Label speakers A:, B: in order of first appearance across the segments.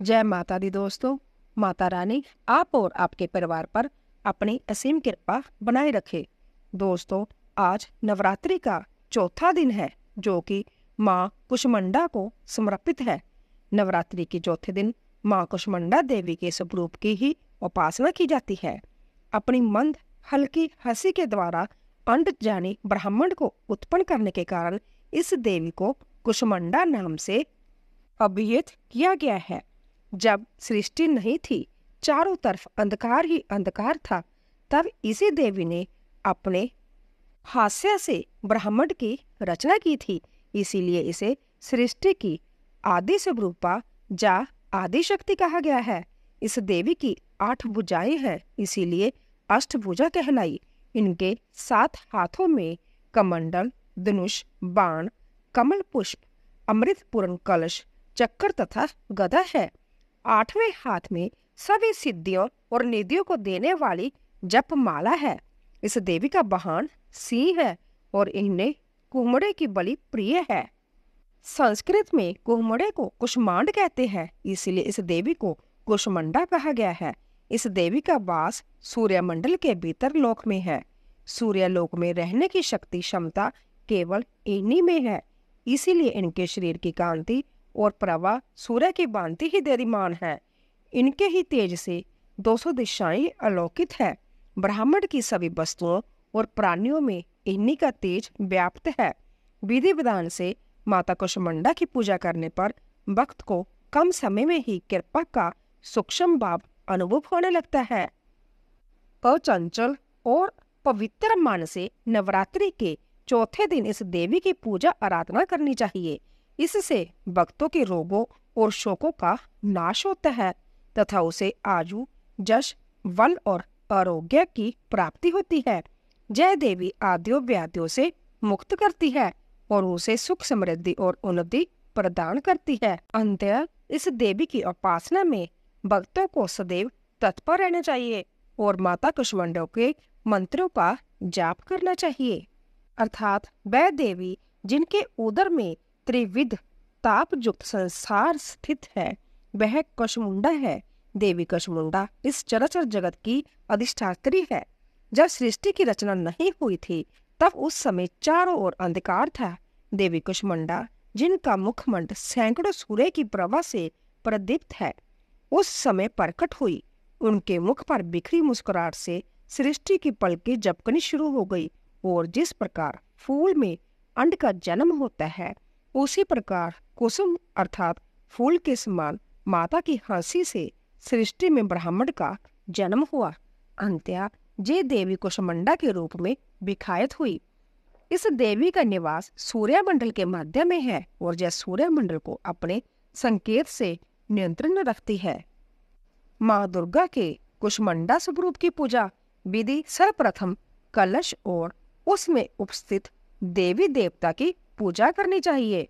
A: जय माता दी दोस्तों। माता रानी आप और आपके परिवार पर अपनी असीम कृपा बनाए रखे। दोस्तों, आज नवरात्रि का चौथा दिन है जो कि माँ कुष्मांडा को समर्पित है। नवरात्रि के चौथे दिन माँ कुष्मांडा देवी के स्वरूप की ही उपासना की जाती है। अपनी मंद हल्की हंसी के द्वारा अंड जानी ब्राह्मण को उत्पन्न करने के कारण इस देवी को कुष्मांडा नाम से अभिहित किया गया है। जब सृष्टि नहीं थी, चारों तरफ अंधकार ही अंधकार था, तब इसी देवी ने अपने हास्य से ब्रह्मांड की रचना की थी। इसीलिए इसे सृष्टि की आदि स्वरूपा जा आदि शक्ति कहा गया है। इस देवी की 8 भुजाएं हैं, इसीलिए अष्टभुजा कहलाई। इनके 7 हाथों में कमंडल, धनुष, बाण, कमल पुष्प, अमृतपूर्ण कलश, चक्र तथा गदा है। 8वें हाथ में सभी सिद्धियों और निधियों को देने वाली जप माला है। इस देवी का वाहन सिंह है और इन्हें कुम्हड़े की बलि प्रिय है। संस्कृत में कुम्हड़े को कुष्मांड कहते हैं, इसलिए इस देवी को कुष्मांडा कहा गया है। इस देवी का वास सूर्यमंडल के भीतर लोक में है। सूर्यलोक में रहने की शक्ति क्षमता केवल इन्हीं में है। इसीलिए इनके शरीर की कांति और प्रभा सूर्य की भांति ही दीप्यमान है। इनके ही तेज से 200 दिशाएं अलौकित है। ब्रह्मांड की सभी वस्तुओं और प्राणियों में इन्हीं का तेज व्याप्त है। विधि विधान से माता कुष्मांडा की पूजा करने पर भक्त को कम समय में ही कृपा का सूक्ष्म भाव अनुभव होने लगता है। अचंचल और पवित्र मन से नवरात्रि के चौथे दिन इस देवी की पूजा आराधना करनी चाहिए। इससे भक्तों के रोगों और शोकों का नाश होता है तथा उसे आयु, यश, बल और आरोग्य की प्राप्ति होती है। जय देवी आद्यों व्याधियों से मुक्त करती है और उसे सुख, समृद्धि और उन्नति प्रदान करती है। अंततः इस देवी की उपासना में भक्तों को सदैव तत्पर रहना चाहिए और माता कुष्मांडा के मंत्रों का जाप करना चाहिए। अर्थात वह देवी जिनके उदर में त्रिविध ताप युक्त संसार स्थित है, वह कुष्मांडा है। देवी कुष्मांडा इस चराचर जगत की अधिष्ठात्री है। जब सृष्टि की रचना नहीं हुई थी, तब उस समय चारों ओर अंधकार था। देवी कुष्मांडा, जिनका मुखमंड सैकड़ों सूर्य की प्रभा से प्रदीप्त है, उस समय प्रकट हुई। उनके मुख पर बिखरी मुस्कुराहट से सृष्टि की पलकें झपकनी शुरू हो गई और जिस प्रकार फूल में अंड का जन्म होता है, उसी प्रकार कुसुम अर्थात फूल के समान माता की हंसी से सृष्टि में ब्रह्मांड का जन्म हुआ। अंत्या जे देवी कुष्मांडा के रूप में विखायत हुई। इस देवी का निवास सूर्यमंडल के मध्य में है और यह सूर्यमंडल को अपने संकेत से नियंत्रण रखती है। माँ दुर्गा के कुष्मांडा स्वरूप की पूजा विधि सर्वप्रथम कलश और उसमें उपस्थित देवी देवता की पूजा करनी चाहिए।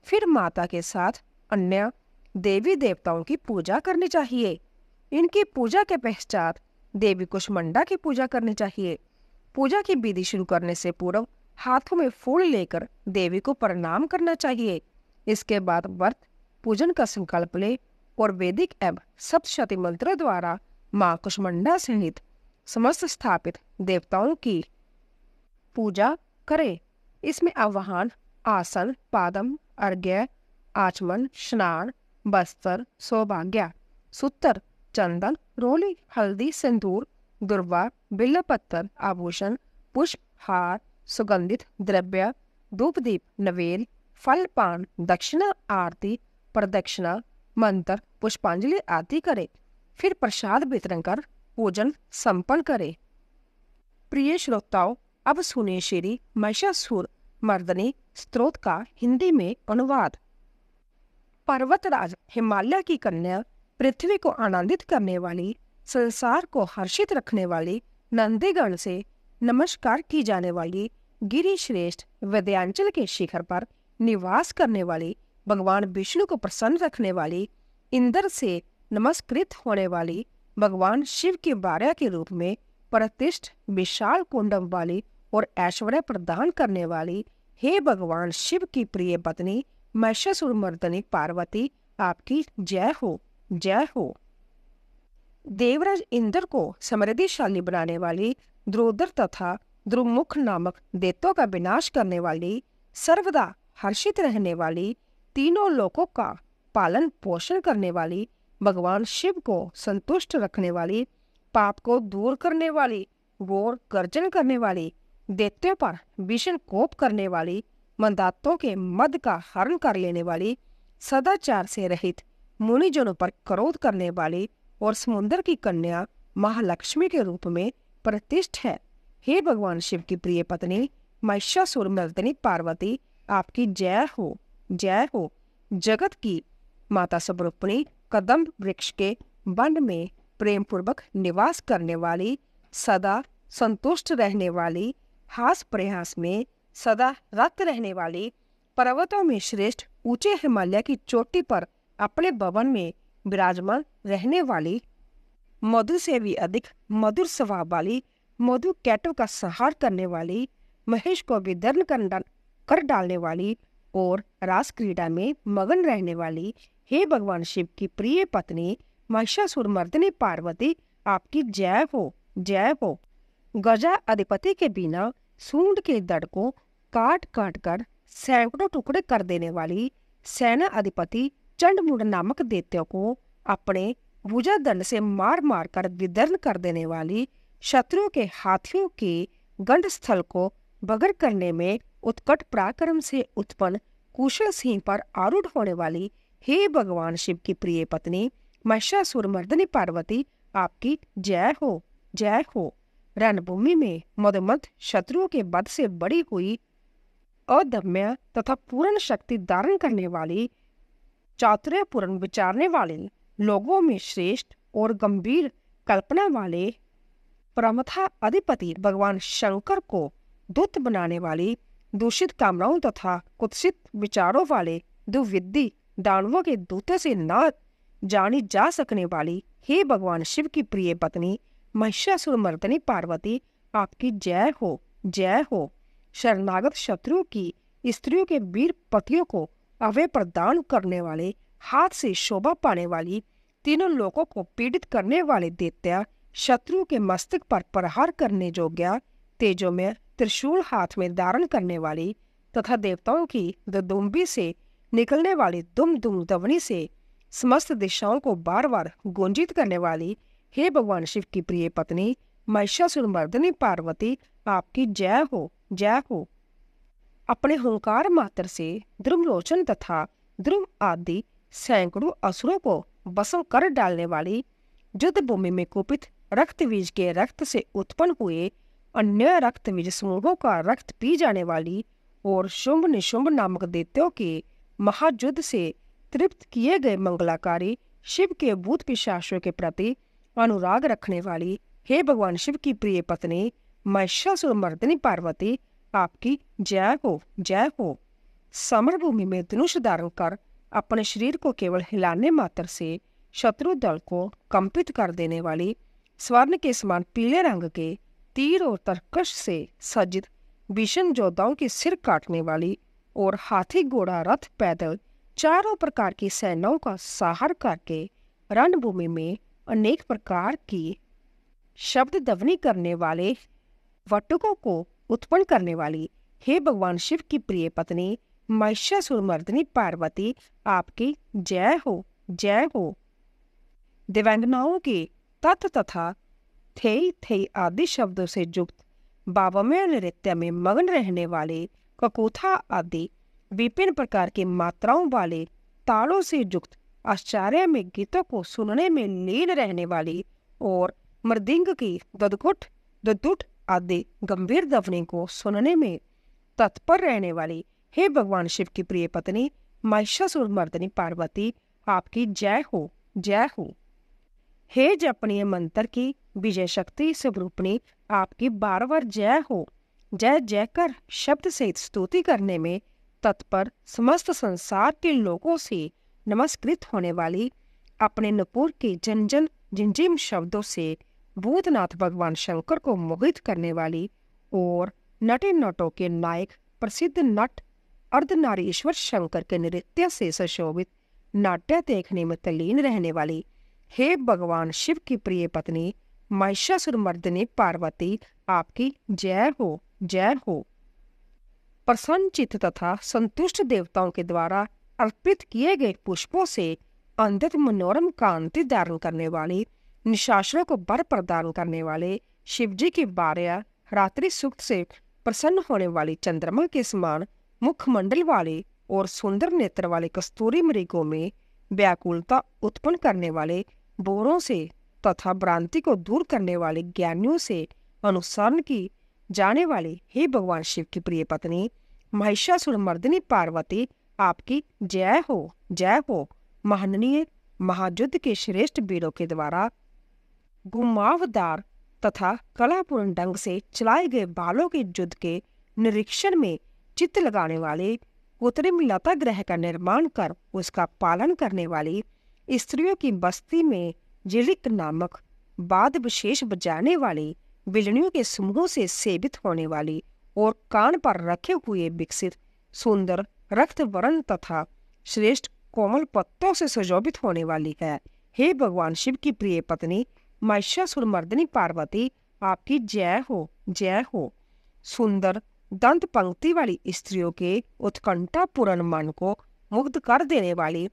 A: फिर माता के साथ अन्य देवी देवताओं की पूजा करनी चाहिए। इनकी पूजा के पश्चात देवी कुष्मांडा की पूजा करनी चाहिए। पूजा की विधि शुरू करने से पूर्व हाथों में फूल लेकर देवी को प्रणाम करना चाहिए। इसके बाद व्रत पूजन का संकल्प ले और वैदिक एवं सप्तशती मंत्रों द्वारा माँ कुष्मांडा सहित समस्त स्थापित देवताओं की पूजा करें। इसमें आवाहन, आसन, पादम, अर्घ्य, आचमन, स्नान, बस्तर, सौभाग्य, सूत्र, चंदन, रोली, हल्दी, सिंदूर, दुर्वा, बिल्वपत्र, आभूषण, पुष्प, हार, सुगंधित द्रव्य, धूप दीप, नवेल, फल, पान, दक्षिणा, आरती, प्रदक्षिणा, मंत्र, पुष्पांजलि आदि करे। फिर प्रसाद वितरण कर पूजन संपन्न करे। प्रिय श्रोताओं, अब सुने श्री महिषासुर मर्दनी स्तोत्र का हिंदी में अनुवाद। पर्वतराज हिमालय की कन्या, पृथ्वी को आनंदित करने वाली, संसार को हर्षित रखने वाली, नंदीगण से नमस्कार की जाने वाली, गिरि श्रेष्ठ विंध्याचल के शिखर पर निवास करने वाली, भगवान विष्णु को प्रसन्न रखने वाली, इंद्र से नमस्कृत होने वाली, भगवान शिव की भार्या के रूप में प्रतिष्ठ विशाल कुंडम वाली और ऐश्वर्य प्रदान करने वाली, हे भगवान शिव की प्रिय पत्नी महिषासुरमर्दिनी पार्वती आपकी जय हो, जय हो। देवराज इंद्र को समृद्धिशाली बनाने वाली द्रोदर तथा द्रुमुख नामक दैत्यों का विनाश करने वाली, सर्वदा हर्षित रहने वाली, तीनों लोकों का पालन पोषण करने वाली, भगवान शिव को संतुष्ट रखने वाली, पाप को दूर करने वाली, घोर गर्जन करने वाली, दैत्यों पर भीषण कोप करने वाली, मंदातों के मद का हरण कर लेने वाली, सदाचार से रहित मुनिजनों पर क्रोध करने वाली और समुद्र की कन्या महालक्ष्मी के रूप में प्रतिष्ठ है। हे भगवान शिव की प्रिय पत्नी महिषासुरमर्दिनी पार्वती आपकी जय हो, जय हो। जगत की माता स्वरूपिणी कदम्ब वृक्ष के वन में प्रेम पूर्वक निवास करने वाली, सदा संतुष्ट रहने वाली, हास प्रयास में सदा रत रहने वाली, पर्वतों में श्रेष्ठ ऊंचे हिमालय की चोटी पर अपने भवन में विराजमान रहने वाली, मधु से भी अधिक मधुर स्वभाव वाली, मधु कैटव का संहार करने वाली, महेश को विदर्न कर डालने वाली और रास क्रीड़ा में मगन रहने वाली, हे भगवान शिव की प्रिय पत्नी महिषासुरमर्दिनी पार्वती आपकी जय हो, जय हो। गजा अधिपति के बिना सूंड के दड़ को काट काट कर सैकड़ों टुकड़े कर देने वाली, सेना अधिपति चंडमुंड नामक दैत्यों को अपने भुजा दंड से मार मार कर विदर्न कर देने वाली, शत्रुओं के हाथियों के गंड स्थल को बगर करने में उत्कट पराक्रम से उत्पन्न कुशल सिंह पर आरूढ़ होने वाली, हे भगवान शिव की प्रिय पत्नी महिषासुरमर्दिनी पार्वती आपकी जय हो, जय हो। रणभूमि में मदमद शत्रुओं के वध से बड़ी हुई, अदम्य तथा पूर्ण शक्ति धारण करने वाली, चातुर्यपूर्ण विचारने वाले, लोगों में श्रेष्ठ और गंभीर कल्पना वाले, प्रमथा अधिपति भगवान शंकर को दूत बनाने वाली, दूषित कामनाओं तथा कुत्सित विचारों वाले, दुर्विद्धि दानवों के दूतों से न जानी जा सकने वाली, हे भगवान शिव की प्रिय पत्नी महिषासुरमर्दिनी पार्वती आपकी जय हो, जय हो। शरणागत शत्रुओं की स्त्रियों के वीर पतियों को अभय प्रदान करने वाले, हाथ से शोभा पाने वाली, तीनों लोगों को पीड़ित करने वाले दैत्य, शत्रु के मस्तक पर प्रहार करने योग्य, तेजों में त्रिशूल हाथ में धारण करने वाली तथा देवताओं की दुदुम्बी से निकलने वाली दुम दुम ध्वनि से समस्त दिशाओं को बार बार गुंजित करने वाली, हे भगवान शिव की प्रिय पत्नी महिषासुरमर्दिनी पार्वती आपकी जय हो, जय हो। अपने हुंकार मात्र से द्रुमलोचन तथा द्रुम आदि सैकड़ों असुरों को भस्म कर डालने वाली, युद्ध भूमि में कुपित रक्तबीज के रक्त से उत्पन्न हुए अन्य रक्तबीज समूहों का रक्त पी जाने वाली और शुंभ निशुंभ नामक दैत्यों के महायुद्ध से तृप्त किए गए मंगलाकारी शिव के भूत पिशाचों के प्रति अनुराग रखने वाली, हे भगवान शिव की प्रिय पत्नी महिषासुरमर्दिनी पार्वती आपकी जय हो, जय हो। समर भूमि में धनुष धारण कर अपने शरीर को केवल हिलाने मात्र से शत्रु दल को कंपित कर देने वाली, स्वर्ण के समान पीले रंग के तीर और तरकश से सज्जित भीषण योद्धाओं के सिर काटने वाली और हाथी घोड़ा रथ पैदल चारों प्रकार की सेनाओं का संहार करके रणभूमि में अनेक प्रकार की शब्द ध्वनि करने वाले वटुकों को उत्पन्न करने वाली, हे भगवान शिव की प्रिय पत्नी महिषासुरमर्दिनी पार्वती आपकी जय हो, जय हो। दिव्यांगनाओं के तत् तथा थे थे आदि शब्दों से युक्त बावमय नृत्य में मग्न रहने वाले, ककूथा आदि विभिन्न प्रकार की मात्राओं वाले तालों से युक्त आश्चर्य में गीतों को सुनने में लीन रहने वाली और मृदंग की ददकुट दुदुट आदि गंभीर ध्वनि को सुनने में तत्पर रहने वाली, हे भगवान शिव की प्रिय पत्नी महिषासुरमर्दिनी पार्वती आपकी जय हो, जय हो। हे जपनीय मंत्र की विजय शक्ति स्वरूपिणी आपकी बार बार जय हो, जय जय कर शब्द सहित स्तुति करने में तत्पर समस्त संसार के लोगों से नमस्कृत होने वाली, अपने नुपुर के जन जन जिंजिम शब्दों से भूतनाथ भगवान शंकर को मोहित करने वाली और नटे नटों के नायक प्रसिद्ध नट अर्धनारीश्वर शंकर के नृत्य से सुशोभित नाट्य देखने में तल्लीन रहने वाली हे भगवान शिव की प्रिय पत्नी महिषासुरमर्दिनी पार्वती, आपकी जय हो, जय हो। प्रसन्न चित्त तथा संतुष्ट देवताओं के द्वारा अर्पित किए गए पुष्पों से अत्यंत मनोरम कांति धारण करने वाली, निशाचरों को वर प्रदान करने वाले शिवजी की बारह रात्रि सूक्त से प्रसन्न होने वाली चंद्रमा के समान मुखमंडल वाले और सुंदर नेत्र वाले कस्तूरी मृगों में व्याकुलता उत्पन्न करने वाले बोरों से तथा भ्रांति को दूर करने वाले ज्ञानियों से अनुसरण की जाने वाली हे भगवान शिव की प्रिय पत्नी महिषासुरमर्दिनी पार्वती, आपकी जय हो, जय हो। महनीय महायुद्ध के श्रेष्ठ वीरों के द्वारा घुमावदार तथा कलापूर्ण ढंग से चलाए गए बालों के युद्ध के निरीक्षण में चित्त लगाने वाले, कृत्रिम लता ग्रह का निर्माण कर उसका पालन करने वाली, स्त्रियों की बस्ती में जिलिक नामक वाद्य विशेष बजाने वाली, बिलनियों के समूह से सेवित होने वाली और कान पर रखे हुए विकसित सुंदर रक्त वर्ण तथा श्रेष्ठ कोमल पत्तों से सुशोभित होने वाली है। हे भगवान शिव की प्रिय पत्नी महिषासुरमर्दिनी पार्वती, आपकी जय हो, जय हो। सुंदर दंत पंक्ति वाली स्त्रियों के उत्कंठापूर्ण मन को मुग्ध कर देने वाली,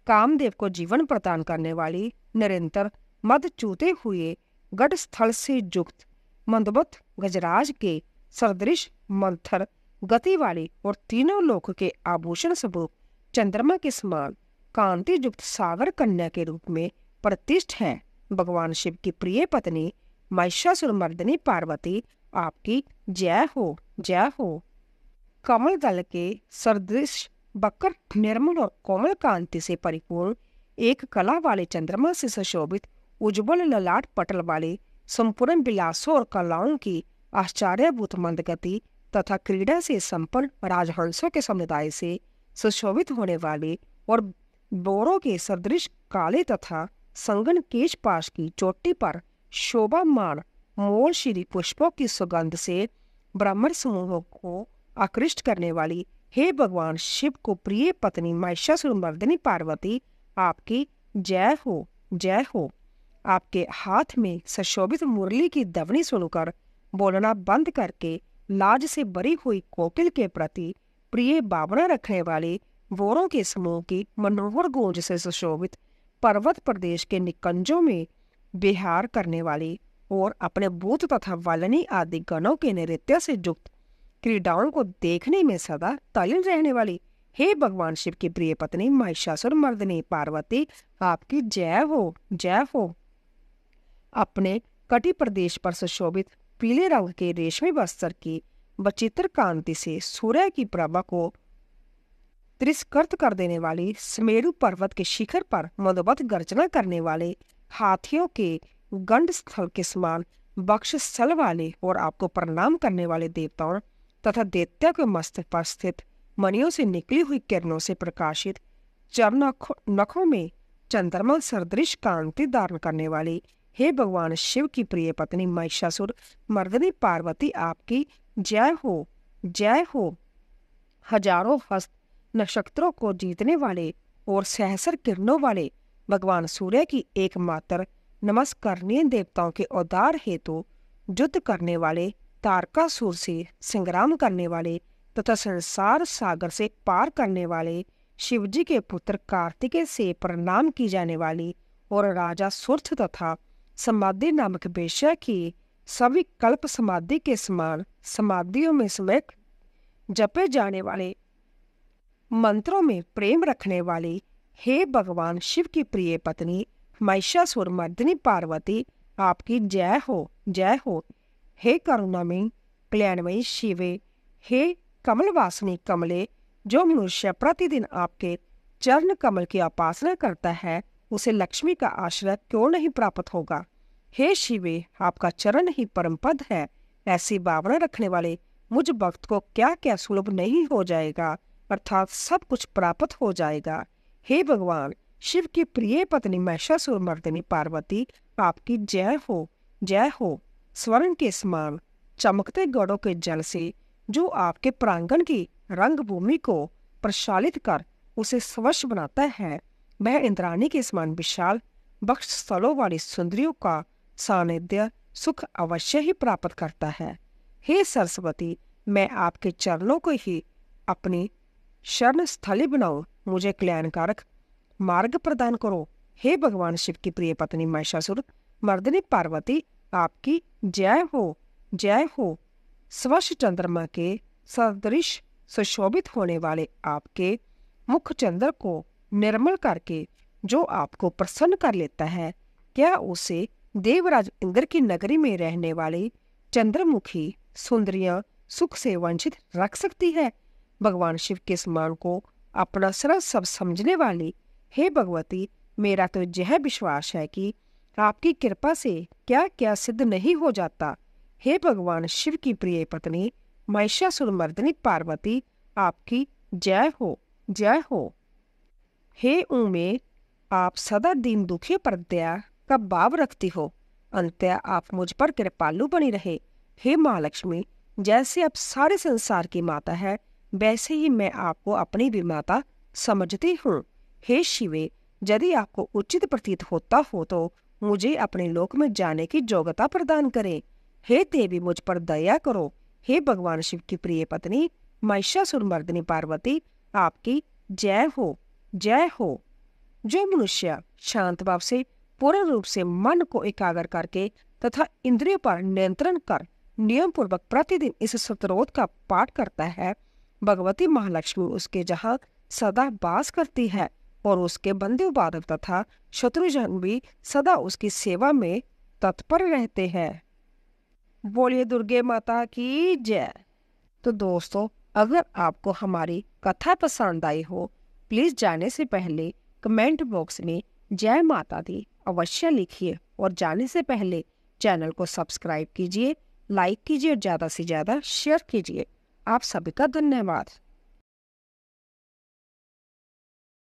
A: कामदेव को जीवन प्रदान करने वाली, निरंतर मद चूते हुए गढ़ स्थल से युक्त मंदबुद्ध गजराज के सदृश मंथर गति वाली और तीनों लोक के आभूषण स्वरूप चंद्रमा के समान कांति युक्त सागर कन्या के रूप में प्रतिष्ठ है। भगवान शिव की प्रिय पत्नी महिषासुरमर्दिनी पार्वती, आपकी जय हो, जय हो। कमल दल के सदृश बकर निर्मल और कोमल कांति से परिपूर्ण एक कला वाले चंद्रमा से सुशोभित उज्ज्वल ललाट पटल वाले संपूर्ण विलासों और कलाओं की आश्चर्यभूत मंदगति तथा क्रीड़ा से संपन्न राजहंसों के समुदाय से सुशोभित होने वाले और बोरों के सदृश काले तथा संगन केश पाश की चोटी पर शोभामान मोल श्री पुष्पों की सुगंध से ब्राह्मण समूहों को आकृष्ट करने वाली हे भगवान शिव को प्रिय पत्नी महिषासुरमर्दिनी पार्वती, आपकी जय हो, जय हो। आपके हाथ में सुशोभित मुरली की ध्वनि सुनकर बोलना बंद करके लाज से भरी हुई कोकिल के प्रति प्रिय भावना रखने वाले वोरों के समूह की मनोहर गूंज से सुशोभित पर्वत प्रदेश के निकंजों में विहार करने वाली और अपने भूत तथा वालनी आदि गणों के नृत्य से युक्त क्रीडाओं को देखने में सदा तल्लीन रहने वाली हे भगवान शिव की प्रिय पत्नी महिषासुरमर्दिनी पार्वती, आपकी जय हो, जय हो। अपने कटी प्रदेश पर सुशोभित पीले रंग के रेशमी वस्त्र की विचित्र कांति से सूर्य की प्रभा को तिरस्कृत कर देने वाली, सुमेरु पर्वत के शिखर पर मधुबत गर्जना करने वाले, हाथियों के गंड स्थल के समान वक्ष स्थल वाले और आपको प्रणाम करने वाले देवताओं तथा दैत्य के मस्तक पर स्थित मणियों से निकली हुई किरणों से प्रकाशित चरण नखों में चंद्रमा सदृश कांति धारण करने वाली हे भगवान शिव की प्रिय पत्नी महिषासुर मर्दिनी पार्वती, आपकी जय हो, जय हो। हजारों हस्त नक्षत्रों को जीतने वाले और सहस्र किरणों वाले भगवान सूर्य की एकमात्र नमस्करणीय देवताओं के उद्धार हेतु युद्ध करने वाले, तारकासुर से संग्राम करने वाले तथा संसार सागर से पार करने वाले शिवजी के पुत्र कार्तिकेय से प्रणाम की जाने वाली और राजा सुर्थ तथा समाधि नामक वेश्या की सभी कल्प समाधि के समान समाधियों में समय जपे जाने वाले मंत्रों में प्रेम रखने वाली हे भगवान शिव की प्रिय पत्नी महिषासुरमर्दिनी पार्वती, आपकी जय हो, जय हो। हे करुणामयी कल्याणमयी शिवे, हे कमलवासिनी कमले, जो मनुष्य प्रतिदिन आपके चरण कमल की उपासना करता है उसे लक्ष्मी का आश्रय क्यों नहीं प्राप्त होगा। हे शिवे, आपका चरण ही परम पद है। ऐसी भावना रखने वाले मुझ भक्त को क्या क्या सुलभ नहीं हो जाएगा, अर्थात सब कुछ प्राप्त हो जाएगा। हे भगवान शिव की प्रिय पत्नी महिषासुरमर्दिनी पार्वती, आपकी जय हो, जय हो। स्वर्ण के समान चमकते गढ़ों के जल से जो आपके प्रांगण की रंगभूमि को प्रशालित कर उसे स्वच्छ बनाता है, वह इंद्राणी के समान विशाल वक्ष स्थलों वाली सुंदरियों का सानिध्य सुख अवश्य ही प्राप्त करता है। हे सरस्वती, मैं आपके चरणों को ही अपनी शरण स्थली बनाऊं, मुझे कल्याणकारक मार्ग प्रदान करो। हे भगवान शिव की प्रिय पत्नी महिषासुर मर्दिनी पार्वती, आपकी जय हो, जय हो। स्वच्छ चंद्रमा के सदृश सुशोभित होने वाले आपके मुख चंद्र को निर्मल करके जो आपको प्रसन्न कर लेता है, क्या उसे देवराज इंद्र की नगरी में रहने वाली चंद्रमुखी सुंदरियां सुख से वंचित रख सकती है? भगवान शिव के समान को अपना सरल सब समझने वाली हे भगवती, मेरा तो यह विश्वास है कि आपकी कृपा से क्या क्या सिद्ध नहीं हो जाता। हे भगवान शिव की प्रिय पत्नी महिषासुर मर्दिनी पार्वती, आपकी जय हो, जय हो। हे उमे, आप सदा दीन दुखियों पर दया का भाव रखती हो, अंततः आप मुझ पर कृपालु बनी रहे। हे महालक्ष्मी, जैसे आप सारे संसार की माता है, वैसे ही मैं आपको अपनी भी माता समझती हूँ। हे शिवे, यदि आपको उचित प्रतीत होता हो तो मुझे अपने लोक में जाने की योग्यता प्रदान करें। हे देवी, मुझ पर दया करो। हे भगवान शिव की प्रिय पत्नी महिषासुर मर्दिनी पार्वती, आपकी जय हो, जय हो। जो मनुष्य शांत भाव से पूर्ण रूप से मन को एकाग्र करके तथा इंद्रियों पर नियंत्रण कर नियम पूर्वक प्रतिदिन इस स्तोत्र का पाठ करता है, भगवती महालक्ष्मी उसके जहाँ सदा वास करती है और उसके बंधु बाधक तथा शत्रुजन भी सदा उसकी सेवा में तत्पर रहते हैं। बोलिए दुर्गे माता की जय। तो दोस्तों, अगर आपको हमारी कथा पसंद आई हो, प्लीज जाने से पहले कमेंट बॉक्स में जय माता दी अवश्य लिखिए और जाने से पहले चैनल को सब्सक्राइब कीजिए, लाइक कीजिए और ज़्यादा से ज़्यादा शेयर कीजिए। आप सभी का धन्यवाद।